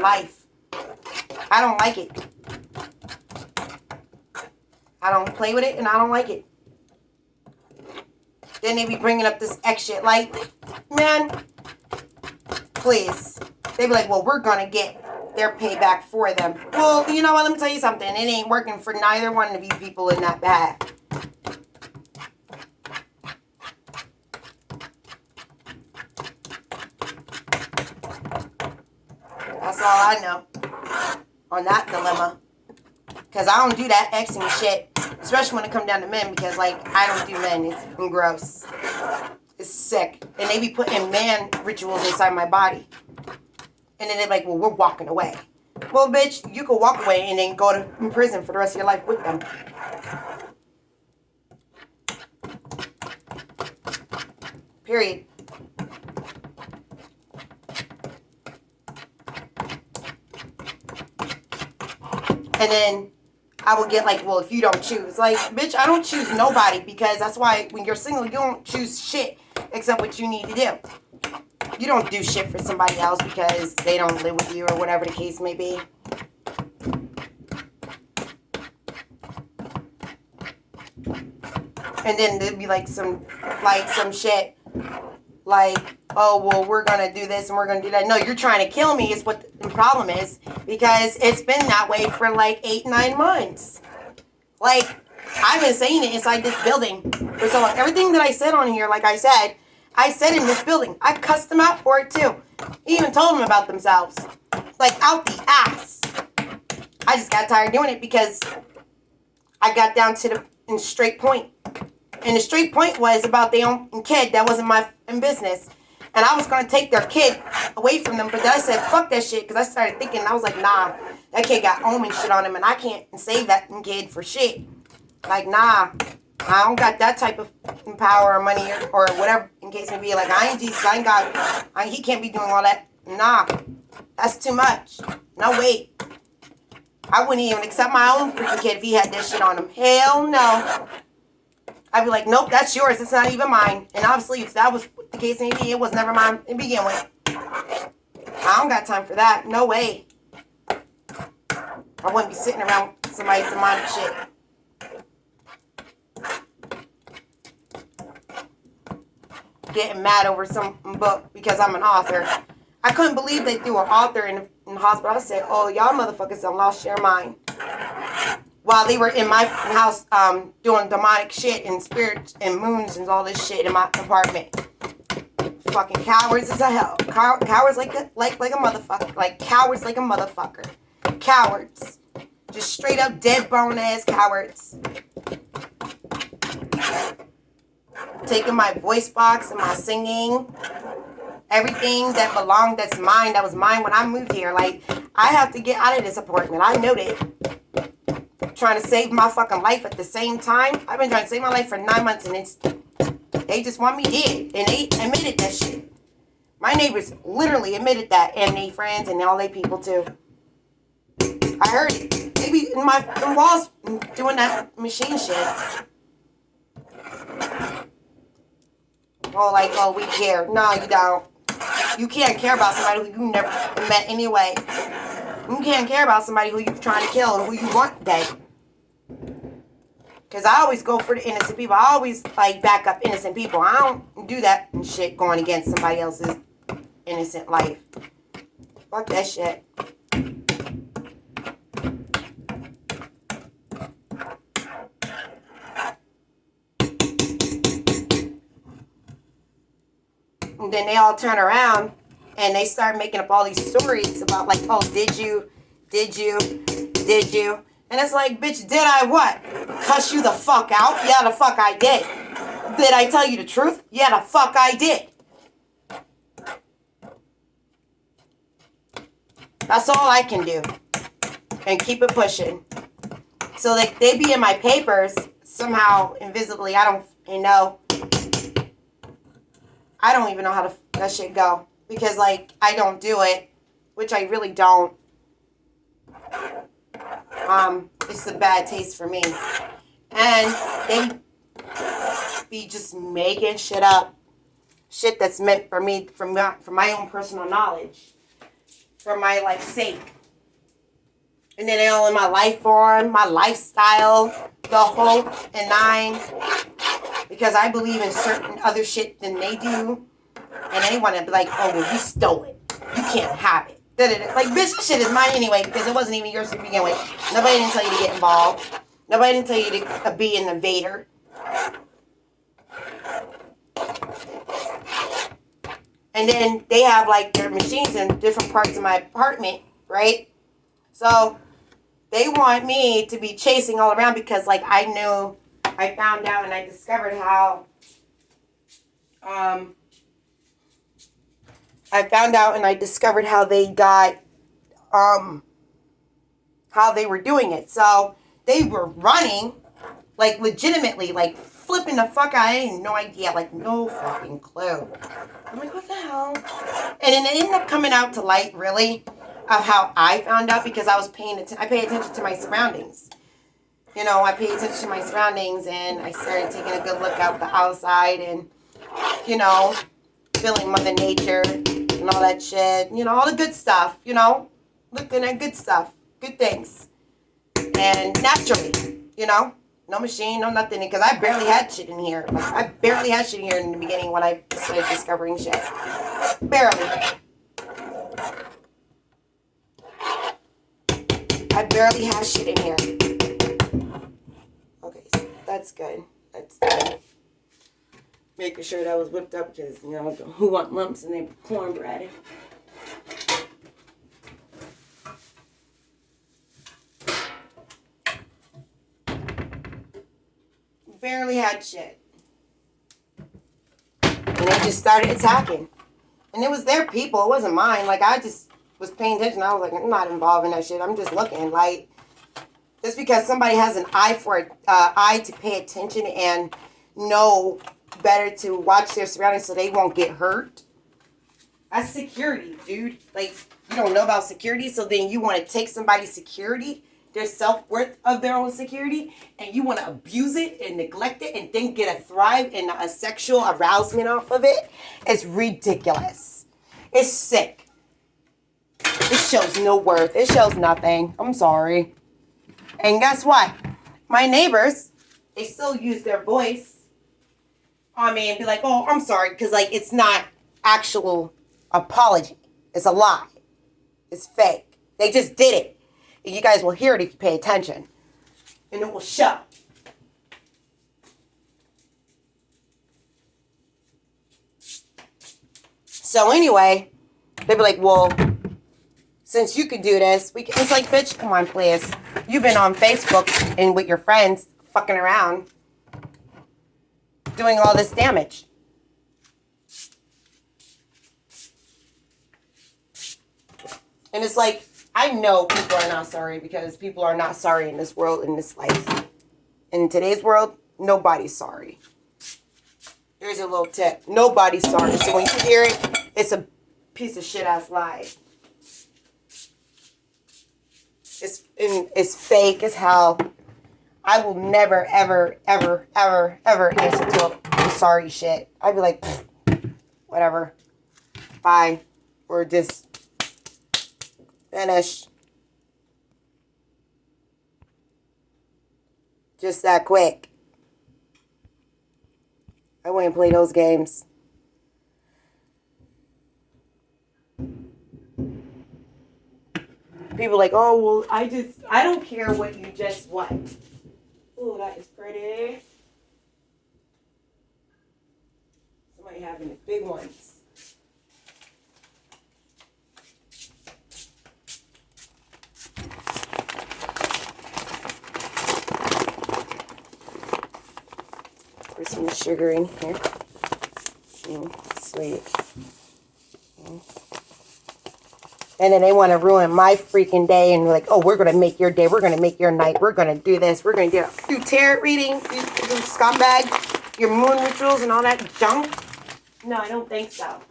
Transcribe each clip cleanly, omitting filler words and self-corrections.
life. I don't like it. I don't play with it, and I don't like it. Then they be bringing up this X shit. Like, man, please. They be like, well, we're going to get their payback for them. Well, you know what? Let me tell you something. It ain't working for neither one of you people in that bag. That's all I know on that dilemma. Because I don't do that Xing shit. Especially when it comes down to men. Because, like, I don't do men. It's gross. It's sick. And they be putting man rituals inside my body. And then they're like, well, we're walking away. Well, bitch, you could walk away and then go to prison for the rest of your life with them. Period. And then I will get like, well, if you don't choose. Like, bitch, I don't choose nobody. Because that's why when you're single, you don't choose shit except what you need to do. You don't do shit for somebody else because they don't live with you or whatever the case may be. And then there'd be like some shit like, oh, well, we're going to do this and we're going to do that. No, you're trying to kill me is what the problem is, because it's been that way for like 8-9 months. Like, I've been saying it inside this building for so long. Everything that I said on here, like I said in this building. I cussed them out for it too. Even told them about themselves. Like, out the ass. I just got tired doing it because I got down to the straight point. And the straight point was about their own kid that wasn't my business. And I was going to take their kid away from them. But then I said, fuck that shit. Because I started thinking, I was like, nah. That kid got omen shit on him. And I can't save that kid for shit. Like, nah. I don't got that type of power or money or whatever, in case it be. Like, I ain't Jesus, I ain't God. He can't be doing all that. Nah, that's too much. No, wait. I wouldn't even accept my own freaking kid if he had this shit on him. Hell no. I'd be like, nope, that's yours. It's not even mine. And obviously, if that was the case, maybe it was never mine to begin with. I don't got time for that. No way. I wouldn't be sitting around somebody's demonic shit. Getting mad over some book because I'm an author. I couldn't believe they threw an author in the hospital. I said, oh, y'all motherfuckers done lost your mind. While they were in my house doing demonic shit and spirits and moons and all this shit in my apartment. Fucking cowards as a hell. Cowards like a motherfucker. Like cowards like a motherfucker. Cowards. Just straight up dead bone ass cowards. Taking my voice box and my singing, everything that belonged, that's mine, that was mine when I moved here. Like, I have to get out of this apartment. I know that. Trying to save my fucking life at the same time. I've been trying to save my life for 9 months, and they just want me dead. And they admitted that shit. My neighbors literally admitted that, and they friends and all they people too. I heard it. They be in my walls doing that machine shit. Oh, like, oh, we care. No, you don't. You can't care about somebody who you never met anyway. You can't care about somebody who you're trying to kill and who you want dead. Because I always go for the innocent people. I always, like, back up innocent people. I don't do that shit going against somebody else's innocent life. Fuck that shit. And then they all turn around and they start making up all these stories about like, oh, did you? And it's like, bitch, did I what? Cuss you the fuck out? Yeah, the fuck I did. Did I tell you the truth? Yeah, the fuck I did. That's all I can do. And keep it pushing. So like they be in my papers somehow invisibly. I don't know. I don't even know how to that shit go. Because, like, I don't do it. Which I really don't. It's a bad taste for me. And they be just making shit up. Shit that's meant for me, for my own personal knowledge. for my, like, sake. And then they're all in my life form, my lifestyle, the whole and nine. Because I believe in certain other shit than they do. And they want to be like, oh, well, you stole it. You can't have it. Da-da-da. Like, bitch, this shit is mine anyway because it wasn't even yours to begin with. Nobody didn't tell you to get involved. Nobody didn't tell you to be an invader. And then they have, like, their machines in different parts of my apartment, right? So they want me to be chasing all around because, like, I found out and I discovered how, they got, how they were doing it. So they were running, like, legitimately, like, flipping the fuck out. I had no idea, like, no fucking clue. I'm like, what the hell? And then it ended up coming out to light, really, of how I found out because I was I pay attention to my surroundings. You know, I pay attention to my surroundings and I started taking a good look out the outside and, you know, feeling Mother Nature and all that shit. You know, all the good stuff, you know, looking at good stuff, good things. And naturally, you know, no machine, no nothing, because I barely had shit in here. Like, I barely had shit in here in the beginning when I started discovering shit. Barely. I barely have shit in here. Okay, so that's good. That's good. Making sure that was whipped up because, you know, who want lumps in their cornbread? Barely had shit. And they just started attacking. And it was their people. It wasn't mine. Like, I just was paying attention. I was like, I'm not involved in that shit. I'm just looking. Like, just because somebody has an eye to pay attention and know better to watch their surroundings so they won't get hurt. That's security, dude. Like, you don't know about security, so then you want to take somebody's security, their self-worth of their own security, and you want to abuse it and neglect it and then get a thrive and a sexual arousement off of it. It's ridiculous. It's sick. It shows no worth. It shows nothing. I'm sorry. And guess what? My neighbors, they still use their voice on me and be like, oh, I'm sorry, because, like, it's not actual apology. It's a lie. It's fake. They just did it. And you guys will hear it if you pay attention. And it will show. So anyway, they'd be like, well, since you could do this, it's like, bitch, come on, please. You've been on Facebook and with your friends fucking around doing all this damage. And it's like, I know people are not sorry because people are not sorry in this world, in this life. In today's world, nobody's sorry. Here's a little tip. Nobody's sorry. So when you hear it, it's a piece of shit ass lie. It's fake as hell. I will never, ever, ever, ever, ever answer to a sorry shit. I'd be like, whatever. Bye. Or just finish. Just that quick. I wouldn't play those games. People like, oh, well, I don't care what you just what. Oh, that is pretty. Somebody having the big ones. Pour some sugar in here. Sweet. And then they want to ruin my freaking day and like, oh, we're going to make your day. We're going to make your night. We're going to do this. We're going to do tarot reading, do scumbag, your moon rituals and all that junk. No, I don't think so.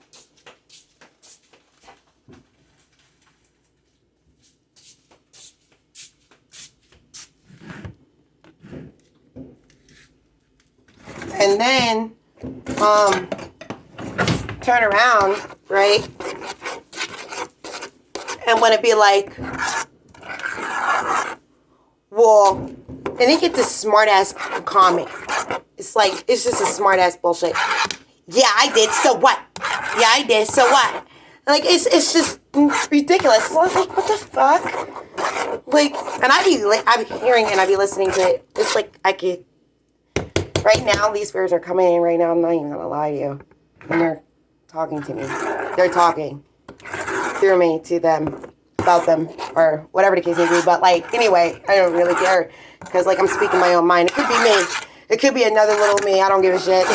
And then, turn around, right? and want to be like, well, and they get this smart ass comment. It's like, it's just a smart ass bullshit. Yeah, I did, so what? Yeah, I did, so what? Like, it's just ridiculous. So I was like, what the fuck? Like, and I be hearing and I be listening to it. It's like, I could, right now, these spirits are coming in right now. I'm not even gonna lie to you. And they're talking to me. They're talking through me to them, about them, or whatever the case may be. But, like, anyway, I don't really care. Because, like, I'm speaking my own mind. It could be me. It could be another little me. I don't give a shit.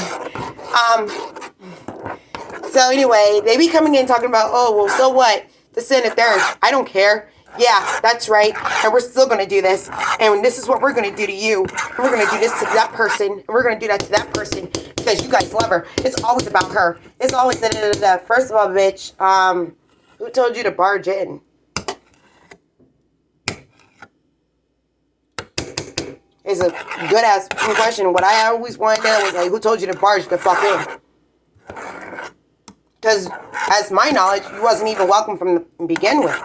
So anyway, they be coming in talking about, oh, well, so what? This and the third. I don't care. Yeah, that's right. And we're still going to do this. And this is what we're going to do to you. And we're going to do this to that person. And we're going to do that to that person. Because you guys love her. It's always about her. It's always da-da-da-da. First of all, bitch, who told you to barge in? It's a good ass question. What I always wanted to know was like, who told you to barge the fuck in? Because, as my knowledge, you wasn't even welcome from the begin with.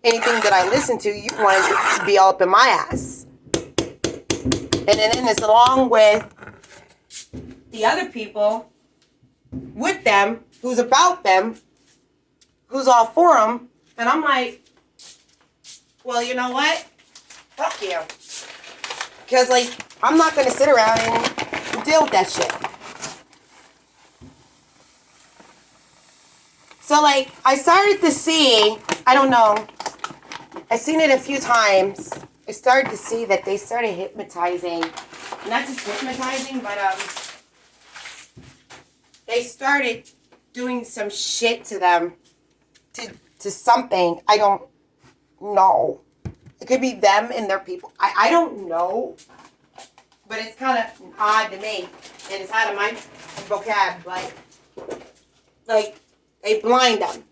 Anything that I listened to, you wanted to be all up in my ass. And then it's along with the other people, with them, who's about them, who's all for them. And I'm like, well, you know what? Fuck you. Because, like, I'm not going to sit around and deal with that shit. So, like, I started to see, I don't know, I've seen it a few times. I started to see that they started hypnotizing, not just hypnotizing, but they started doing some shit to them, to something. I don't know. It could be them and their people. I don't know, but it's kind of odd to me, and it's out of my vocab, like, they blind them.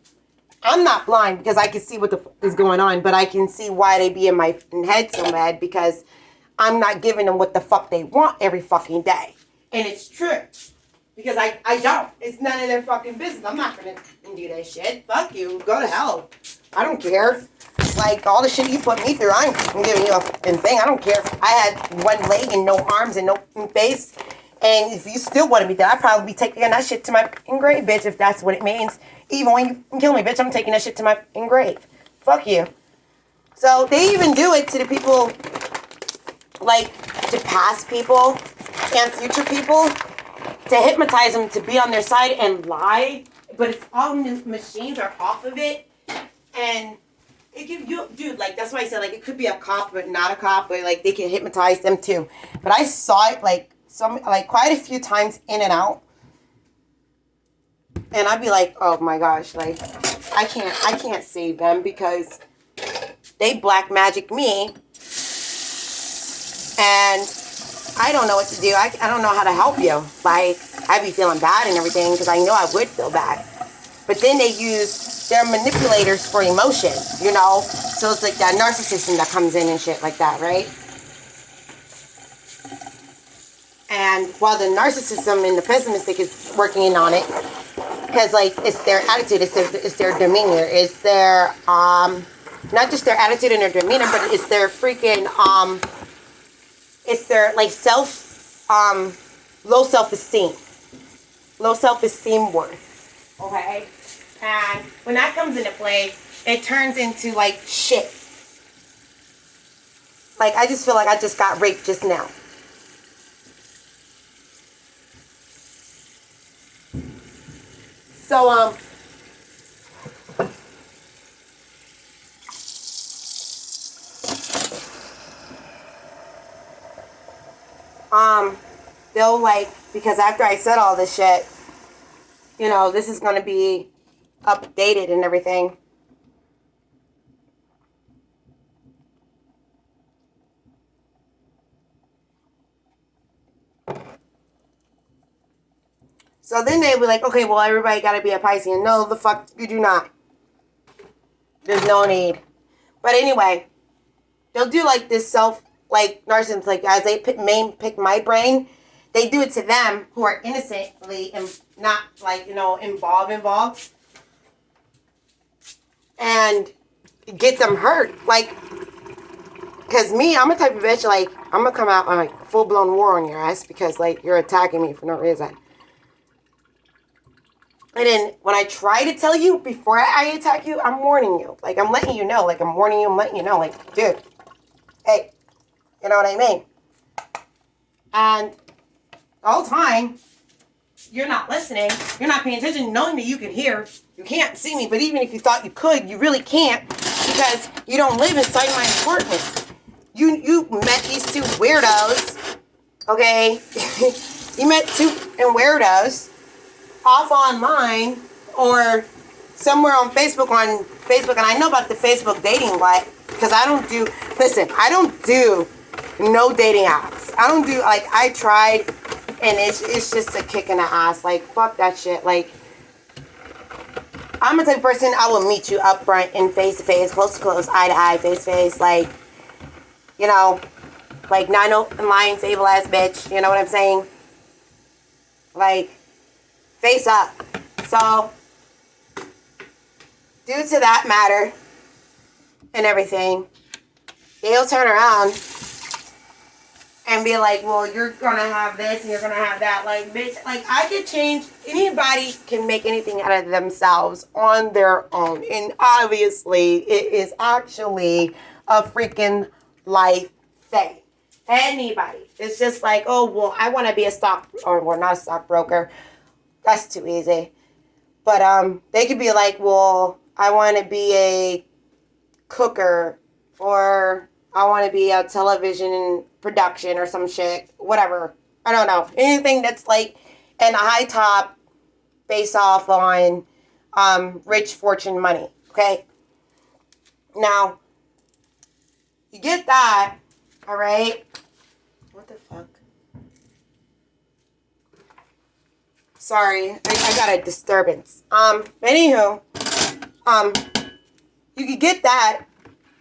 I'm not blind because I can see what the fuck is going on, but I can see why they be in my head so mad because I'm not giving them what the fuck they want every fucking day. And it's true. Because I don't. It's none of their fucking business. I'm not going to do that shit. Fuck you. Go to hell. I don't care. Like, all the shit you put me through, I ain't giving you a fucking thing. I don't care. I had one leg and no arms and no face. And if you still wanted me dead, I'd probably be taking that shit to my fucking grave, bitch, if that's what it means. Even when you kill me, bitch, I'm taking that shit to my fucking grave. Fuck you. So they even do it to the people, like, to past people and future people, to hypnotize them to be on their side and lie. But it's all machines are off of it. And it gives you, dude, like, that's why I said, like, it could be a cop, but not a cop, but, like, they can hypnotize them too. But I saw it, like, quite a few times in and out. And I'd be like, oh my gosh, like, I can't save them because they black magic me. And I don't know what to do. I don't know how to help you. Like, I'd be feeling bad and everything because I know I would feel bad. But then they use, they're manipulators for emotion, you know? So it's like that narcissism that comes in and shit like that, right? And while the narcissism and the pessimistic is working in on it, because, like, it's their attitude, it's their demeanor, it's their, not just their attitude and their demeanor, but it's their freaking, it's their, like, low self-esteem worth, okay? And when that comes into play, it turns into, like, shit. Like, I just feel like I just got raped just now. So, they'll, like, because after I said all this shit, you know, this is going to be updated and everything. So then they were like, okay, well, everybody got to be a Pisces. No, the fuck, you do not. There's no need. But anyway, they'll do, like, this like, narcissists, like, as they pick my brain, they do it to them who are innocently and not, like, you know, involved. And get them hurt. Like, because me, I'm a type of bitch, like, I'm going to come out on, like, full-blown war on your ass because, like, you're attacking me for no reason. And then when I try to tell you before I attack you, I'm warning you. Like, I'm letting you know. Like, I'm warning you. I'm letting you know. Like, dude, hey, you know what I mean? And the whole time, you're not listening. You're not paying attention, knowing that you can hear. You can't see me, but even if you thought you could, you really can't because you don't live inside my apartment. You met these two weirdos, okay? You met two weirdos off online or somewhere on Facebook, and I know about the Facebook dating, but because I don't do no dating apps. I don't do, like, I tried, and it's just a kick in the ass. Like, fuck that shit. Like, I'm the type of person, I will meet you up front and face to face, close to close, eye to eye, face to face, like, you know, like 9 lying, fable ass bitch, you know what I'm saying? Like, face up. So, due to that matter and everything, they'll turn around and be like, well, you're gonna have this and you're gonna have that. Like, bitch, like, I could change. Anybody can make anything out of themselves on their own. And obviously, it is actually a freaking life thing. Anybody. It's just like, oh, well, I want to be a not a stockbroker. That's too easy. But they could be like, well, I want to be a cooker, or I want to be a television production or some shit, whatever. I don't know. Anything that's like an high top based off on rich fortune money, okay? Now, you get that, all right? What the fuck? Sorry, I got a disturbance. Anywho, you could get that,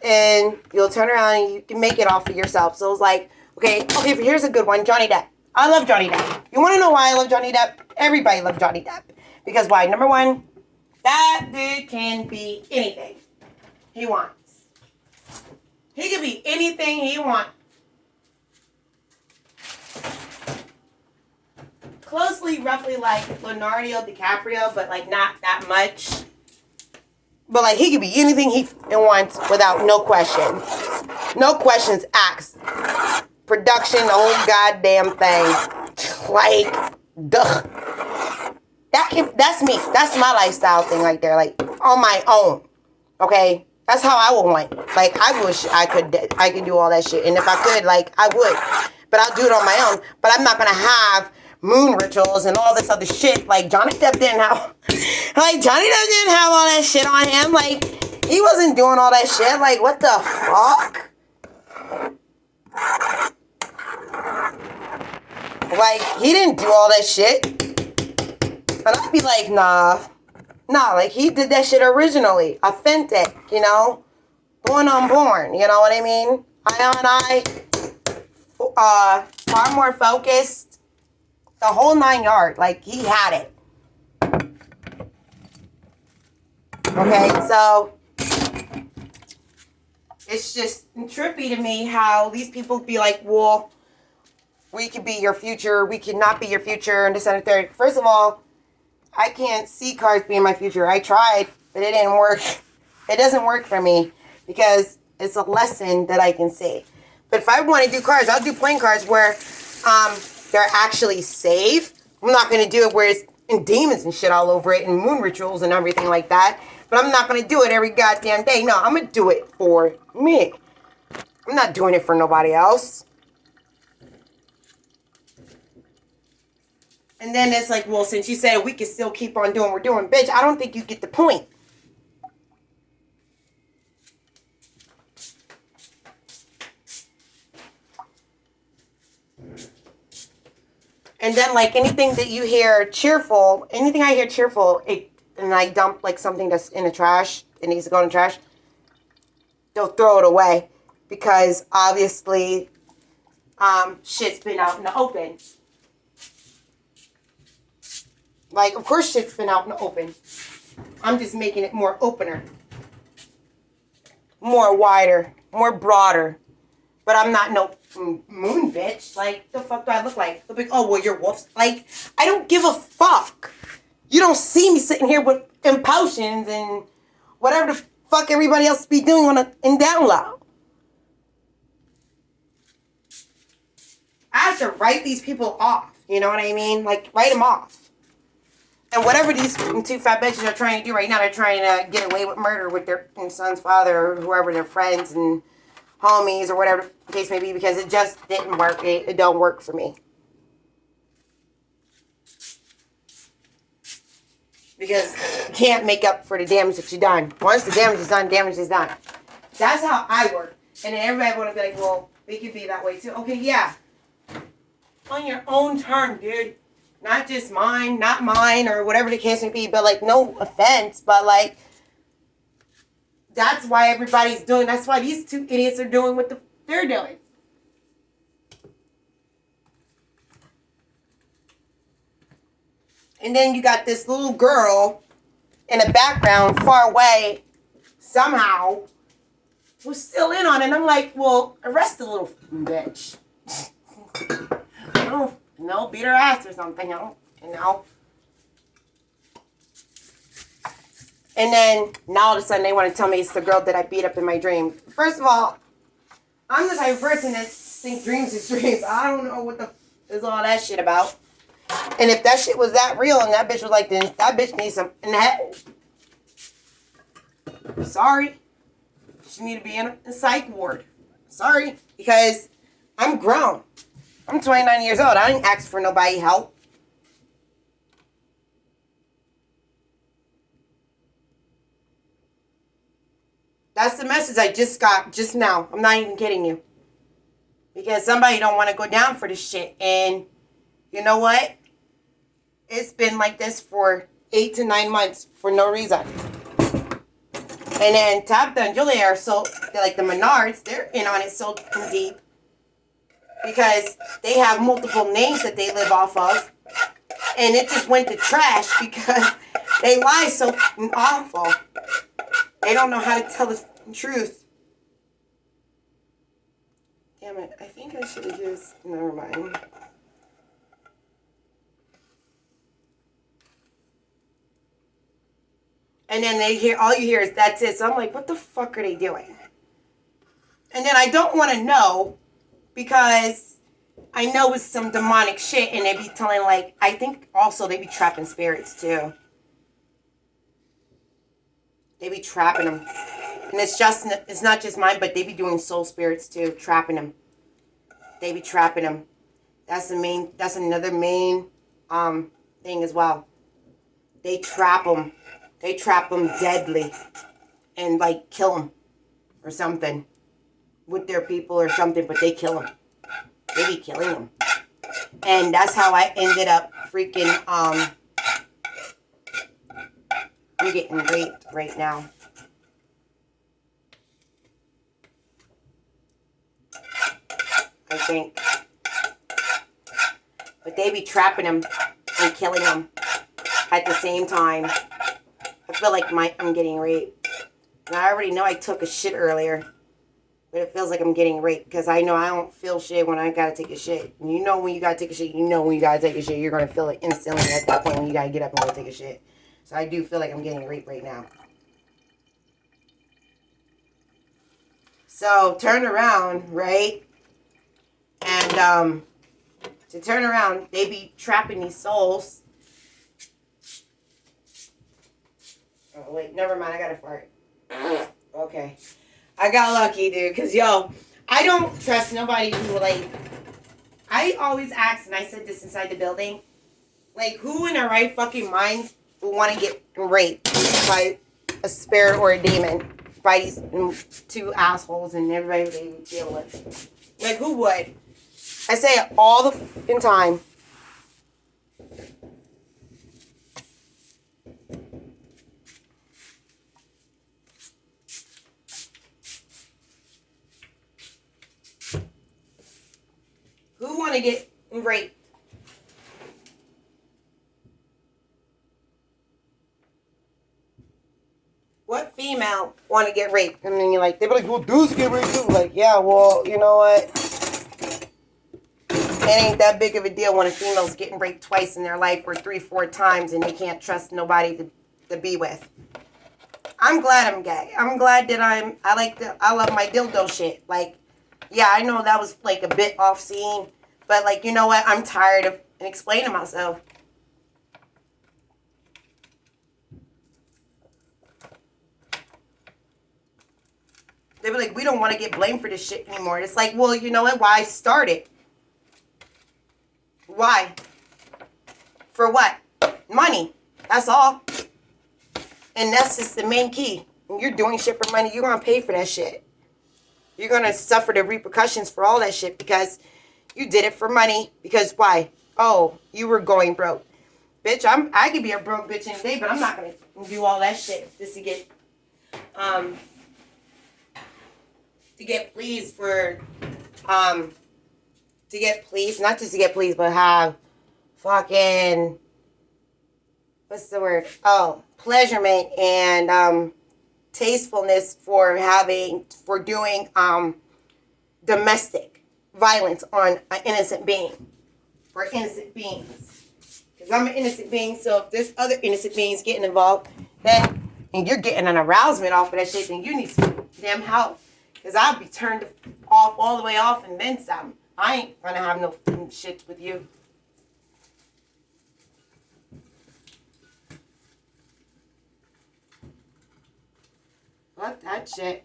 and you'll turn around and you can make it all for yourself. So it's like, okay, here's a good one, Johnny Depp. I love Johnny Depp. You want to know why I love Johnny Depp? Everybody loves Johnny Depp. Because why? Number one, that dude can be anything he wants. He can be anything he wants. Closely, roughly like Leonardo DiCaprio, but like not that much. But like he could be anything he wants without no questions. No questions asked. Production, the whole goddamn thing. Like, duh. That's me. That's my lifestyle thing right there. Like, on my own. Okay? That's how I would want. Like, I wish I could do all that shit. And if I could, like, I would. But I'll do it on my own. But I'm not gonna have moon rituals and all this other shit. Like, Johnny Depp didn't have all that shit on him. Like, he wasn't doing all that shit. Like, what the fuck? Like, he didn't do all that shit. And I'd be like, nah, like, he did that shit originally. Authentic, you know? Born unborn, you know what I mean? Far more focused. The whole 9 yards. Like, he had it. Okay, so it's just trippy to me how these people be like, well, we could be your future, we could not be your future, and this and the third. First of all, I can't see cards being my future. I tried, but it didn't work. It doesn't work for me because it's a lesson that I can see. But if I want to do cards, I'll do playing cards where they're actually safe. I'm not going to do it where it's in demons and shit all over it and moon rituals and everything like that. But I'm not going to do it every goddamn day. No, I'm going to do it for me. I'm not doing it for nobody else. And then it's like, well, since you said we can still keep on doing what we're doing, bitch, I don't think you get the point. And then, like, anything that you hear cheerful, anything I hear cheerful, and I dump, like, something that's in the trash, it needs to go in the trash, they'll throw it away. Because, obviously, shit's been out in the open. Like, of course shit's been out in the open. I'm just making it more opener. more wider, more broader. But I'm not no moon bitch. Like, the fuck do I look like? They'll be like, oh, well, you're wolves. Like, I don't give a fuck. You don't see me sitting here with potions and whatever the fuck everybody else be doing in down low. I have to write these people off. You know what I mean? Like, write them off. And whatever these two fat bitches are trying to do right now, they're trying to get away with murder with their son's father or whoever, their friends and homies or whatever the case may be, because it just didn't work. It don't work for me. Because you can't make up for the damage that you've done. Once the damage is done, damage is done. That's how I work. And then everybody want to be like, well, we could be that way too. Okay, yeah. On your own term, dude. Not just mine, not mine, or whatever the case may be. But, like, no offense. But, like, that's why everybody's doing. That's why these two idiots are doing what they're doing. And then you got this little girl in the background, far away, somehow, was still in on it. And I'm like, well, arrest the little bitch. No, beat her ass or something, you know. And then, now all of a sudden, they want to tell me it's the girl that I beat up in my dream. First of all, I'm the type of person that thinks dreams is dreams. I don't know what the is all that shit about. And if that shit was that real and that bitch was like this, that bitch needs some help. Sorry. She need to be in a psych ward. Sorry. Because I'm grown. I'm 29 years old. I didn't ask for nobody help. That's the message I just got just now. I'm not even kidding you. Because somebody don't want to go down for this shit. And you know what? It's been like this for 8 to 9 months for no reason. And then Tabitha and Julez are so, they're like the Menards, they're in on it so deep. Because they have multiple names that they live off of. And it just went to trash because they lie so awful. They don't know how to tell the truth. Damn it, I think I should have used, never mind. And then all you hear is, that's it. So I'm like, what the fuck are they doing? And then I don't want to know because I know it's some demonic shit and they be telling, like, I think also they be trapping spirits too. They be trapping them. And it's not just mine, but they be doing soul spirits too, trapping them. They be trapping them. That's another main thing as well. They trap them. They trap them deadly and, like, kill them or something with their people or something, but they kill them. They be killing them. And that's how I ended up freaking, I'm getting raped right now. I think. But they be trapping them and killing them at the same time. I feel like I'm getting raped. And I already know I took a shit earlier. But it feels like I'm getting raped. Because I know I don't feel shit when I gotta take a shit. And you know when you gotta take a shit, you know when you gotta take a shit. You're gonna feel it instantly at that point when you gotta get up and go take a shit. So I do feel like I'm getting raped right now. So turn around, right? And to turn around, they be trapping these souls. Oh, wait, never mind. I got to fart. Okay. I got lucky, dude. Because, yo, I don't trust nobody who, like, I always ask, and I said this inside the building, like, who in their right fucking mind would want to get raped by a spirit or a demon by these two assholes and everybody they deal with? Like, who would? I say it all the fucking time. Who want to get raped? What female want to get raped. And then you're like, they be like, well, dudes get raped too. Like, yeah, well, you know what? It ain't that big of a deal when a female's getting raped twice in their life or 3-4 times and they can't trust nobody to be with. I'm glad I'm gay. I'm glad that I love my dildo shit. Like, yeah, I know that was like a bit off scene, but like, you know what? I'm tired of explaining myself. They were like, we don't want to get blamed for this shit anymore. It's like, well, you know what? Why start it? Why? For what? Money. That's all. And that's just the main key. When you're doing shit for money, you're going to pay for that shit. You're going to suffer the repercussions for all that shit because you did it for money. Because why? Oh, you were going broke. Bitch, I could be a broke bitch any day, but I'm not going to do all that shit just to get pleased for, to get pleased, not just to get pleased, but have fucking, what's the word? Oh, pleasurement and tastefulness for doing domestic violence on an innocent being, for innocent beings. Because I'm an innocent being, so if there's other innocent beings getting involved, then, and you're getting an arousement off of that shit, then you need some damn help. Because I'll be turned off all the way off and then some. I ain't gonna have no shit with you. Fuck that shit.